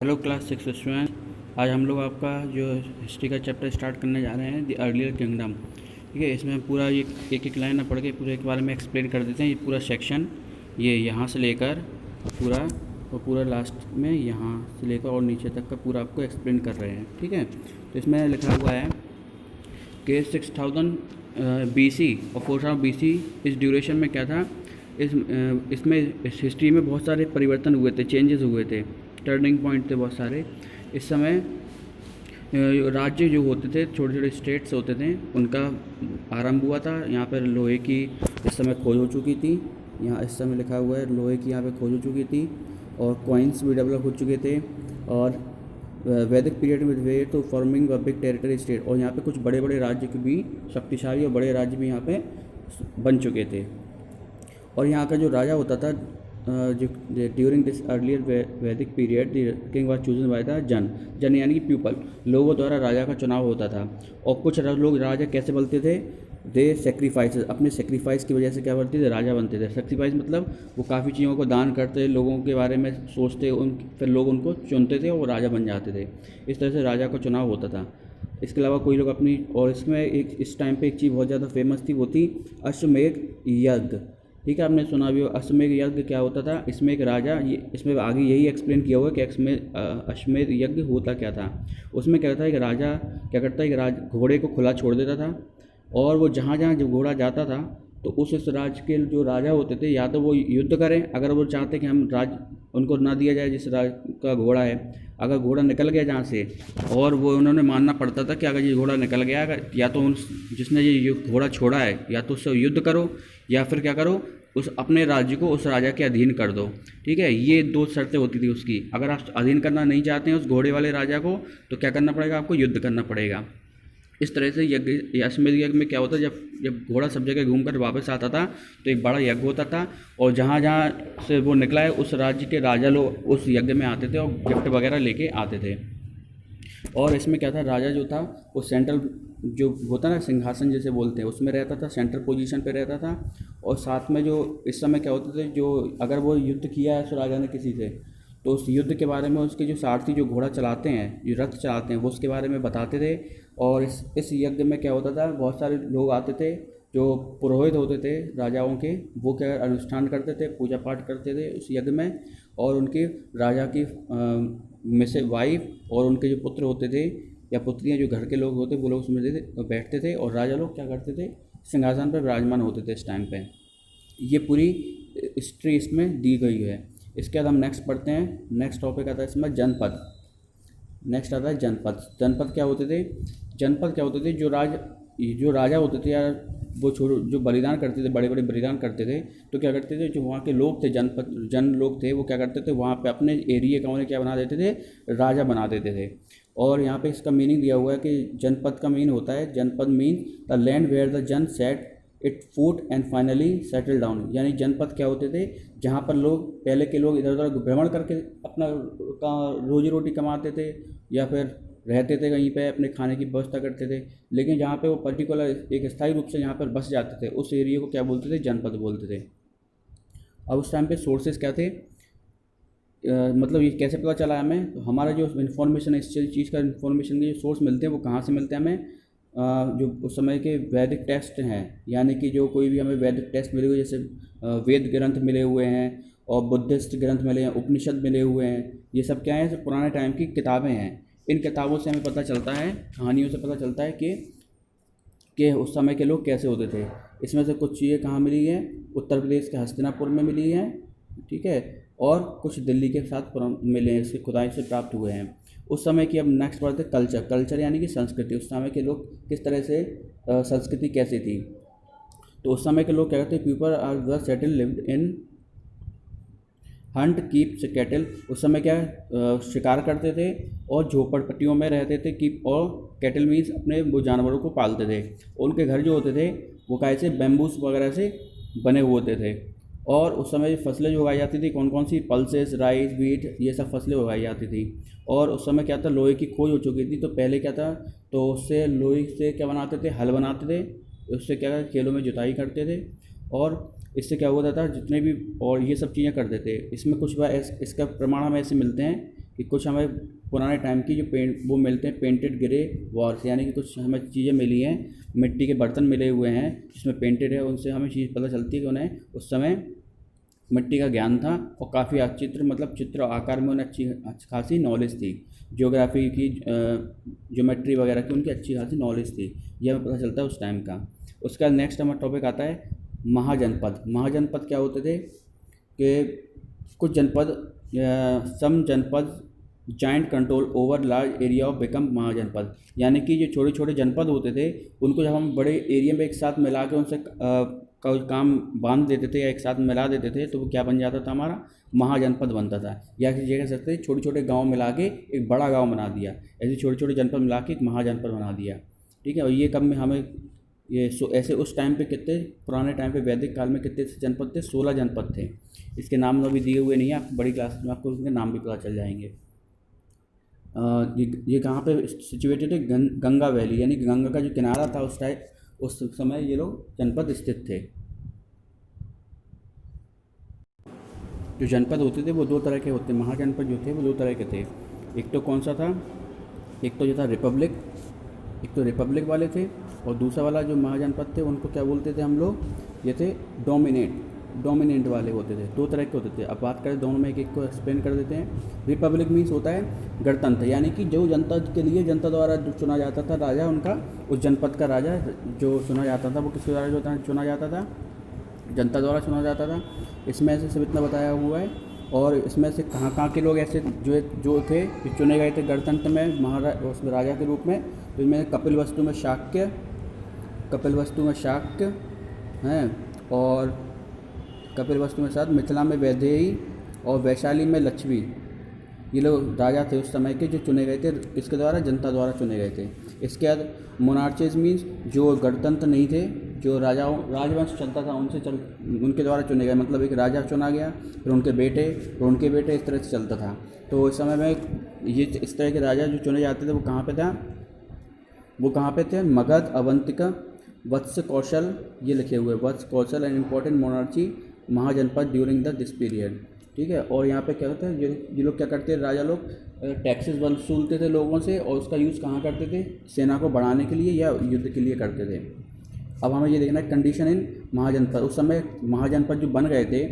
Hello class 6 student. आज हम लोग आपका जो हिस्ट्री का चैप्टर स्टार्ट करने जा रहे हैं द अर्लियर किंगडम। ठीक है, इसमें हम पूरा ये एक लाइन ना पढ़ के पूरे के बारे में एक्सप्लेन कर देते हैं। ये पूरा सेक्शन ये यहाँ से लेकर पूरा और पूरा लास्ट में यहाँ से लेकर और नीचे तक का पूरा आपको एक्सप्लेन कर रहे हैं। ठीक है, तो इसमें लिखा हुआ है कि 6000 BC और 4000 BC इस ड्यूरेशन में क्या था। इसमें इस हिस्ट्री में बहुत सारे परिवर्तन हुए थे, चेंजेस हुए थे, टर्निंग पॉइंट थे बहुत सारे। इस समय राज्य जो होते थे, छोटे छोटे स्टेट्स होते थे, उनका आरंभ हुआ था। यहाँ पर लोहे की इस समय खोज हो चुकी थी। यहाँ इस समय लिखा हुआ है लोहे की यहाँ पे खोज हो चुकी थी और कॉइन्स भी डेवलप हो चुके थे। और वैदिक पीरियड में वे तो forming a big territory state, और यहाँ पे कुछ बड़े बड़े राज्य के भी, शक्तिशाली और बड़े राज्य भी यहाँ पे बन चुके थे। और यहाँ का जो राजा होता था, जो ड्यूरिंग दिस अर्लियर वैदिक period the king was chosen by the जन यानी कि पीपल, लोगों द्वारा राजा का चुनाव होता था। और कुछ लोग राजा कैसे बनते थे, दे सेक्रीफाइस, अपने सेक्रीफाइस की वजह से क्या बनते थे, राजा बनते थे। सेक्रीफाइस मतलब वो काफ़ी चीज़ों को दान करते, लोगों के बारे में सोचते, फिर लोग उनको चुनते थे और वो राजा बन जाते थे। इस तरह से राजा का चुनाव होता था। इसके अलावा कोई लोग अपनी, और इसमें एक इस टाइम पे एक चीज़ बहुत ज़्यादा फेमस थी, वो थी अश्वमेध यज्ञ। ठीक है, आपने सुना भी हो अश्वमेध यज्ञ क्या होता था। इसमें एक राजा, ये इसमें आगे यही एक्सप्लेन किया हुआ है कि अश्वमेध यज्ञ होता क्या था। उसमें क्या था कि राजा क्या करता है कि घोड़े को खुला छोड़ देता था, और वो जहाँ जहाँ जब घोड़ा जाता था तो उस राज्य के जो राजा होते थे, या तो वो युद्ध करें, अगर वो चाहते कि हम राज उनको ना दिया जाए जिस राज का घोड़ा है। अगर घोड़ा निकल गया जहाँ से, और वो उन्होंने मानना पड़ता था कि अगर ये घोड़ा निकल गया, अगर या तो जिसने ये घोड़ा छोड़ा है या तो उससे युद्ध करो, या फिर क्या करो, उस अपने राज्य को उस राजा के अधीन कर दो। ठीक है, ये दो शर्तें होती थी उसकी। अगर आप अधीन करना नहीं चाहते हैं उस घोड़े वाले राजा को, तो क्या करना पड़ेगा, आपको युद्ध करना पड़ेगा। इस तरह से यज्ञ, अश्वमेध यज्ञ में क्या होता, जब जब घोड़ा सब जगह घूम कर वापस आता था तो एक बड़ा यज्ञ होता था, और जहाँ जहाँ से वो निकला है उस राज्य के राजा लोग उस यज्ञ में आते थे और गिफ्ट वगैरह लेके आते थे। और इसमें क्या था, राजा जो था वो सेंट्रल जो होता ना, सिंहासन जैसे बोलते हैं, उसमें रहता था, सेंट्रल पोजीशन पे रहता था। और साथ में जो इस समय क्या होते थे, जो अगर वो युद्ध किया है उस राजा ने किसी से, तो उस युद्ध के बारे में उसके जो सारथी जो घोड़ा चलाते हैं, जो रथ चलाते हैं, वो उसके बारे में बताते थे। और इस यज्ञ में क्या होता था, बहुत सारे लोग आते थे जो पुरोहित होते थे राजाओं के, वो क्या अनुष्ठान करते थे, पूजा पाठ करते थे उस यज्ञ में। और उनके राजा की में से वाइफ और उनके जो पुत्र होते थे या पुत्रियां, जो घर के लोग होते, वो लोग उसमें बैठते थे, और राजा लोग क्या करते थे, सिंहासन पर विराजमान होते थे इस टाइम पे। ये पूरी हिस्ट्री इसमें दी गई है। इसके बाद हम नेक्स्ट पढ़ते हैं। नेक्स्ट टॉपिक आता है इसमें जनपद। नेक्स्ट आता है जनपद। जनपद क्या होते थे, जनपद क्या होते थे, जो राजा होते थे, या वो जो बलिदान करते थे, बड़े बड़े बलिदान करते थे, तो क्या करते थे, जो वहाँ के लोग थे, जन लोग थे, वो क्या करते थे, वहाँ पे अपने एरिया का उन्हें क्या बना देते थे, राजा बना देते थे। और यहाँ पे इसका मीनिंग दिया हुआ है कि जनपद का मीन होता है, janapada mean the land where the jana set it foot and finally settle down. यानी जनपद क्या होते थे, जहाँ पर लोग, पहले के लोग इधर उधर भ्रमण करके अपना रोजी रोटी कमाते थे, या फिर रहते थे कहीं पे, अपने खाने की व्यवस्था करते थे। लेकिन जहाँ पे वो पर्टिकुलर एक स्थायी रूप से यहाँ पर बस जाते थे, उस एरिया को क्या बोलते थे, जनपद बोलते थे। अब उस टाइम पे सोर्सेज क्या थे, मतलब ये कैसे पता चला हमें, तो हमारा जो इन्फॉर्मेशन है, इस चीज़ का इन्फॉर्मेशन के जो सोर्स मिलते हैं वो कहाँ से मिलते हैं हमें, जो उस समय के वैदिक टेक्स्ट हैं, यानी कि जो कोई भी हमें वैदिक टेक्स्ट मिले हुए, जैसे वेद ग्रंथ मिले हुए हैं और बुद्धिस्ट ग्रंथ मिले हैं, उपनिषद मिले हुए हैं, ये सब क्या है, सब पुराने टाइम की किताबें हैं। इन किताबों से हमें पता चलता है, कहानियों से पता चलता है कि उस समय के लोग कैसे होते थे। इसमें से कुछ चीज़ें कहाँ मिली हैं, उत्तर प्रदेश के हस्तिनापुर में मिली हैं। ठीक है, और कुछ दिल्ली के साथ मिले हैं, इसकी खुदाई से प्राप्त हुए हैं उस समय की। अब नेक्स्ट बढ़ते कल्चर। कल्चर यानी कि संस्कृति, उस समय के लोग किस तरह से, संस्कृति कैसी थी। तो उस समय के लोग क्या कहते हैं, people are the settle lived in hunt keep cattle. उस समय क्या शिकार करते थे और झोपड़पट्टियों में रहते थे। कीप और कैटल मीन्स अपने वो जानवरों को पालते थे। उनके घर जो होते थे वो कैसे बैम्बूस वगैरह से बने हुए होते थे। और उस समय फसलें जो उगाई जाती थी, कौन कौन सी, पल्सेस, राइस, व्हीट, ये सब फसलें उगाई जाती थी। और उस समय क्या था, लोहे की खोज हो चुकी थी। तो पहले क्या था, तो उससे लोहे से क्या बनाते थे, हल बनाते थे, उससे क्या खेलों में जुताई करते थे। और इससे क्या होता था, जितने भी और ये सब चीज़ें करते थे। इसमें कुछ इसका प्रमाण हमें ऐसे मिलते हैं कि कुछ हमें पुराने टाइम की जो पेंट वो मिलते हैं पेंटेड ग्रे वॉल्स, यानी कि कुछ हमें चीज़ें मिली हैं, मिट्टी के बर्तन मिले हुए हैं जिसमें पेंटेड है, उनसे हमें चीज़ पता चलती है कि उन्हें उस समय मिट्टी का ज्ञान था और काफ़ी चित्र मतलब चित्र आकार में उन्हें अच्छी खासी नॉलेज थी, ज्योग्राफी की ज्योमेट्री वगैरह की उनकी अच्छी खासी नॉलेज थी, यह हमें पता चलता है उस टाइम का। उसका नेक्स्ट हमारा टॉपिक आता है महाजनपद। महाजनपद क्या होते थे कि कुछ janapada some janapada joint control over large area of become mahajanapada, यानी कि जो छोटे छोटे जनपद होते थे उनको जब हम बड़े एरिया में एक साथ मिला के उनसे कोई काम बांध देते थे या एक साथ मिला देते थे तो वो क्या बन जाता था, हमारा महाजनपद बनता था। या किसी जगह सकते छोटे छोटे गांव मिला के एक बड़ा गांव बना दिया, ऐसे छोटे छोटे जनपद मिला के एक महाजनपद बना दिया, ठीक है। और ये कब में हमें ये ऐसे उस टाइम पे कितने पुराने टाइम पे वैदिक काल में कितने जनपद थे, 16 जनपद थे। इसके नाम अभी दिए हुए नहीं है, आप बड़ी क्लास में आपको उनके नाम भी पता चल जाएंगे। ये कहाँ पे सिचुएटेड है, गंगा वैली, यानी गंगा का जो किनारा था उस समय ये लोग जनपद स्थित थे। जो जनपद होते थे वो दो तरह के होते, महाजनपद जो थे वो दो तरह के थे। एक तो कौन सा था, एक तो जो था रिपब्लिक, एक तो रिपब्लिक वाले थे, और दूसरा वाला जो महाजनपद थे उनको क्या बोलते थे हम लोग, ये थे डोमिनेंट वाले होते थे। दो तरह के होते थे। अब बात करें दोनों में, एक एक को एक्सप्लेन कर देते हैं। रिपब्लिक मीन्स होता है गणतंत्र, यानी कि जो जनता के लिए जनता द्वारा जो चुना जाता था राजा, उनका उस जनपद का राजा जो चुना जाता था वो किसके द्वारा जो चुना जाता था, जनता द्वारा चुना जाता था। इसमें से सिर्फ इतना बताया हुआ है। और इसमें से कहाँ के लोग ऐसे जो थे जो चुने गए थे गणतंत्र में उसमें राजा के रूप में, तो इनमें कपिलवस्तु में शाक्य हैं, और कपिलवस्तु में साथ मिथिला में वैदेही और वैशाली में लक्ष्मी, ये लोग राजा थे उस समय के जो चुने गए थे, किसके द्वारा, जनता द्वारा चुने गए थे। इसके बाद मोनार्चीज मीन्स जो गणतंत्र नहीं थे, जो राजवंश चलता था उनके द्वारा चुने गए, मतलब एक राजा चुना गया, फिर उनके बेटे इस तरह से चलता था। तो इस समय में ये इस तरह के राजा जो चुने जाते थे वो कहाँ पे थे, मगध, अवंतिका, वत्स कौशल, ये लिखे हुए Vatsa Kosala and important monarchy mahajanapada during this period, ठीक है। और यहाँ पे क्या होता है, ये लोग क्या करते हैं, राजा लोग टैक्सेस वसूलते थे लोगों से, और उसका यूज़ कहाँ करते थे, सेना को बढ़ाने के लिए या युद्ध के लिए करते थे। अब हमें ये देखना है कंडीशन इन महाजनपद। उस समय महाजनपद जो बन गए थे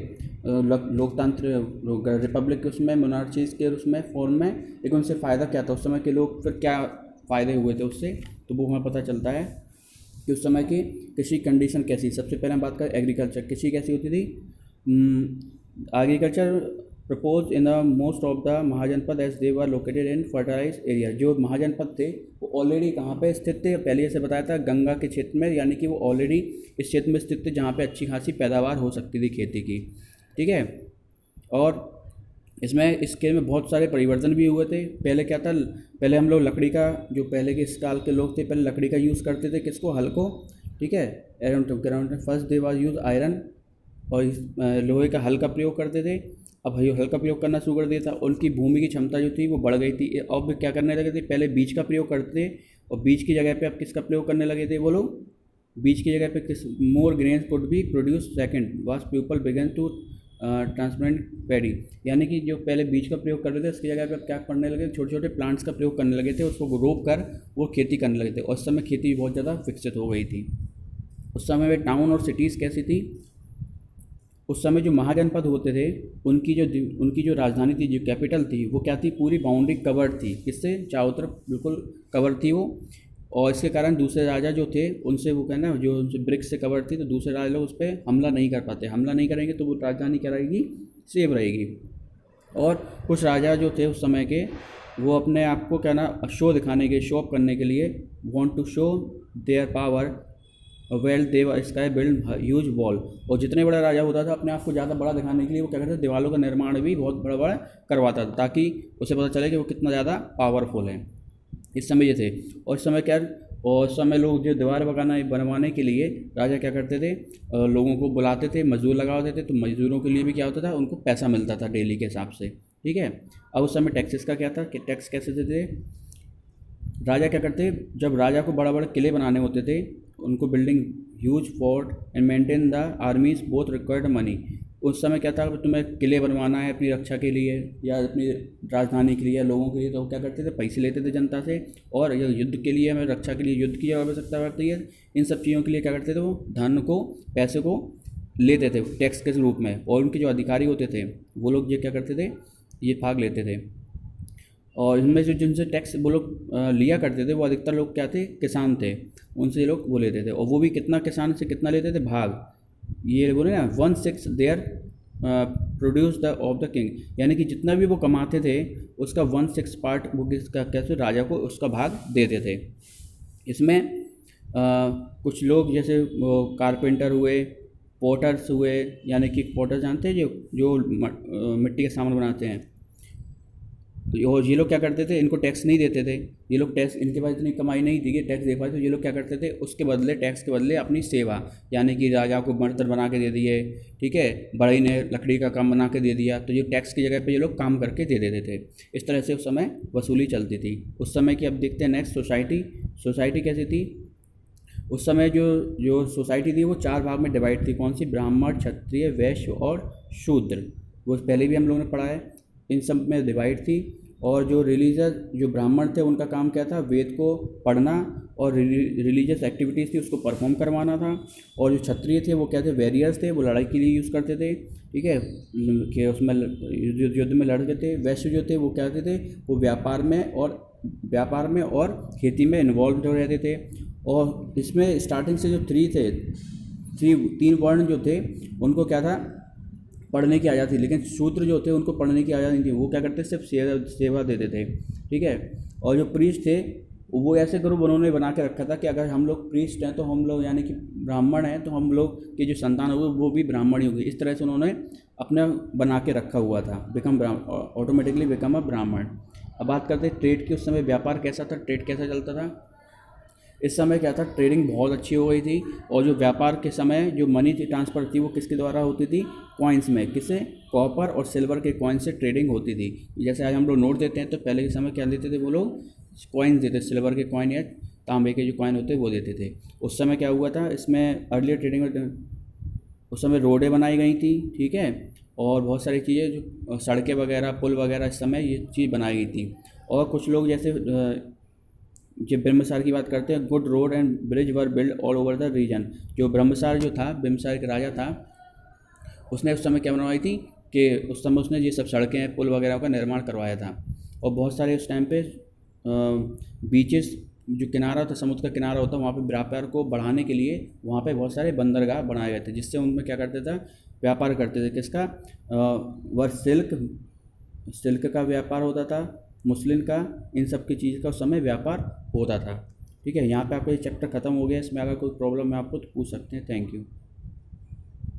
लोकतंत्र रिपब्लिक के उसमें, मोनार्चीज़ के उसमें फॉर्म में, लेकिन उनसे फ़ायदा क्या था, उस समय के लोग फिर क्या फ़ायदे हुए थे उससे, तो वो हमें पता चलता है कि उस समय की कृषि कंडीशन कैसी। सबसे पहले हम बात करें एग्रीकल्चर, कृषि कैसी होती थी। Agriculture propose in the most of the mahajanapada as they were located in fertilize area. जो महाजनपद थे वो ऑलरेडी कहाँ पे स्थित थे, पहले जैसे बताया था गंगा के क्षेत्र में, यानी कि वो ऑलरेडी इस क्षेत्र में स्थित थे जहाँ पे अच्छी खासी पैदावार हो सकती थी खेती की, ठीक है। और इसमें इसके में बहुत सारे परिवर्तन भी हुए थे। पहले क्या था, पहले हम लोग लकड़ी का, जो पहले के इस काल के लोग थे पहले लकड़ी का यूज़ करते थे, किसको, हल को, ठीक है। Ground first they was use iron, और लोहे का हल का प्रयोग करते थे। अब हल का प्रयोग करना शुरू कर दिया था, उनकी भूमि की क्षमता जो थी वो बढ़ गई थी। अब क्या करने लगे थे, पहले बीज का प्रयोग करते थे, और बीज की जगह पे अब किसका प्रयोग करने लगे थे वो लोग, बीज की जगह पे किस, more grains could be produce second was people began to transplant paddy, यानी कि जो पहले बीज का प्रयोग करते थे उसकी जगह पे क्या करने लगे, छोटे छोटे प्लांट्स का प्रयोग करने लगे थे, उसको रोप कर वो खेती करने लगे थे। और उस समय खेती बहुत ज़्यादा विकसित हो गई थी। उस समय में टाउन और सिटीज़ कैसी थी, उस समय जो महाजनपद होते थे उनकी जो राजधानी थी, जो कैपिटल थी, वो क्या थी, पूरी बाउंड्री कवर्ड थी, किससे, चारों तरफ बिल्कुल कवर थी वो। और इसके कारण दूसरे राजा जो थे उनसे वो कहना जो उनसे ब्रिक्स से कवर थी, तो दूसरे राजा लोग उस पर हमला नहीं कर पाते। हमला नहीं करेंगे तो वो राजधानी क्या रहेगी, सेफ रहेगी। और कुछ राजा जो थे उस समय के, वो अपने आप को कहना शो दिखाने के, शो अप करने के लिए, want to show their power well they sky build huge wall. और जितने बड़ा राजा होता था अपने आप को ज़्यादा बड़ा दिखाने के लिए वो क्या करता था, दीवालों का निर्माण भी बहुत बड़ा बड़ा करवाता था, ताकि उसे पता चले कि वो कितना ज़्यादा पावरफुल है। इस समय ये थे। और इस समय क्या, और उस समय लोग जो दीवार बनवाने के लिए राजा क्या करते थे, लोगों को बुलाते थे, मजदूर लगाते थे, तो मजदूरों के लिए भी क्या होता था, उनको पैसा मिलता था डेली के हिसाब से, ठीक है। अब उस समय टैक्सेस का क्या था कि टैक्स कैसे देते थे, राजा क्या करते, जब राजा को बड़ा बड़ा किले बनाने होते थे, उनको building huge fort and maintain the armies both required money, उस समय क्या था, तुम्हें किले बनवाना है अपनी रक्षा के लिए या अपनी राजधानी के लिए या लोगों के लिए, तो वो क्या करते थे, पैसे लेते थे जनता से, और ये युद्ध के लिए, हमें रक्षा के लिए युद्ध की आवश्यकता पड़ती है, इन सब चीज़ों के लिए क्या करते थे, वो धन को, पैसे को लेते थे टैक्स के रूप में, और उनके जो अधिकारी होते थे वो लोग ये क्या करते थे, ये भाग लेते थे। और इनमें जो जिनसे टैक्स वो लोग लिया करते थे वो अधिकतर लोग क्या थे, किसान थे, उनसे ये लोग वो लेते थे, और वो भी कितना, किसान से कितना लेते थे, भाग, ये बोले ना 1/6 there produce the of the king, यानी कि जितना भी वो कमाते थे उसका 1/6 पार्ट वो किसका, कैसे राजा को उसका भाग देते थे। इसमें कुछ लोग जैसे वो कारपेंटर हुए, पोटर्स हुए, यानी कि पोटर जानते हैं जो मिट्टी के सामान बनाते हैं, और ये लोग क्या करते थे, इनको टैक्स नहीं देते थे, ये लोग टैक्स, इनके पास इतनी कमाई नहीं थी कि टैक्स दे पाए, तो ये लोग क्या करते थे, उसके बदले, टैक्स के बदले अपनी सेवा, यानी कि राजा को बर्तन बना के दे दिए, ठीक है, बढ़ई ने लकड़ी का काम बना के दे दिया, तो ये टैक्स की जगह पे ये लोग काम करके दे देते थे। इस तरह से उस समय वसूली चलती थी उस समय की। अब देखते हैं नेक्स्ट, सोसाइटी कैसी थी उस समय। जो जो सोसाइटी थी वो 4 भाग में डिवाइड थी। कौन सी? ब्राह्मण, क्षत्रिय, वैश्य और शूद्र। वो पहले भी हम लोगों ने पढ़ा है। इन सब में डिवाइड थी। और जो रिलीजियस, जो ब्राह्मण थे उनका काम क्या था? वेद को पढ़ना और रिलीजियस एक्टिविटीज़ थी उसको परफॉर्म करवाना था। और जो क्षत्रिय थे वो क्या थे? वैरियर्स थे, वो लड़ाई के लिए यूज़ करते थे, ठीक है, कि उसमें युद्ध में लड़ते थे। वैश्य जो थे वो क्या थे? वो व्यापार में और खेती में इन्वॉल्व हो रहते थे। और इसमें स्टार्टिंग से जो 3 वर्ण जो थे उनको क्या था? पढ़ने की आज़ादी थी। लेकिन शूद्र जो थे उनको पढ़ने की आज़ादी नहीं थी। वो क्या करते? सिर्फ सेवा देते थे, ठीक है। और जो प्रीस्ट थे वो ऐसे ग्रुप उन्होंने बना के रखा था कि अगर हम लोग प्रीस्ट हैं तो हम लोग, यानी कि ब्राह्मण हैं, तो हम लोग की जो संतान होगी वो भी ब्राह्मण ही होगी। इस तरह से उन्होंने अपना बना के रखा हुआ था, ऑटोमेटिकली बिकम अ ब्राह्मण। अब बात करते हैं ट्रेड की। उस समय व्यापार कैसा था? ट्रेड कैसा चलता था? इस समय क्या था? ट्रेडिंग बहुत अच्छी हो गई थी। और जो व्यापार के समय जो मनी ट्रांसफ़र थी वो किसके द्वारा होती थी? कॉइन्स में। किससे? कॉपर और सिल्वर के कॉइन से ट्रेडिंग होती थी। जैसे आज हम लोग नोट देते हैं तो पहले के समय क्या देते थे वो लोग? कॉइन्स देते, सिल्वर के कॉइन या तांबे के जो कॉइन होते वो देते थे। उस समय क्या हुआ था? इसमें अर्लियर ट्रेडिंग, उस समय रोडें बनाई गई थी, ठीक है, और बहुत सारी चीज़ें, जो सड़कें वगैरह, पुल वगैरह, इस समय ये चीज़ बनाई गई थी। और कुछ लोग जैसे जब बिम्बिसार की बात करते हैं, good road and bridge were build all over the region. जो बिम्बिसार जो था, बिम्बिसार के राजा था, उसने उस समय क्या बनवाई थी कि उस समय उसने ये सब सड़कें, पुल वगैरह का निर्माण करवाया था। और बहुत सारे उस टाइम पे बीचेस, जो किनारा था, समुद्र का किनारा होता, वहाँ पे व्यापार को बढ़ाने के लिए वहाँ पे बहुत सारे बंदरगाह बनाए गए थे, जिससे उनमें क्या करते थे? व्यापार करते थे। किसका? वर सिल्क का व्यापार होता था, मुस्लिम का, इन सब की चीज़ का उस समय व्यापार होता था, ठीक है। यहाँ पे आपका ये चैप्टर ख़त्म हो गया। इसमें अगर कोई प्रॉब्लम है आपको तो पूछ सकते हैं। Thank you.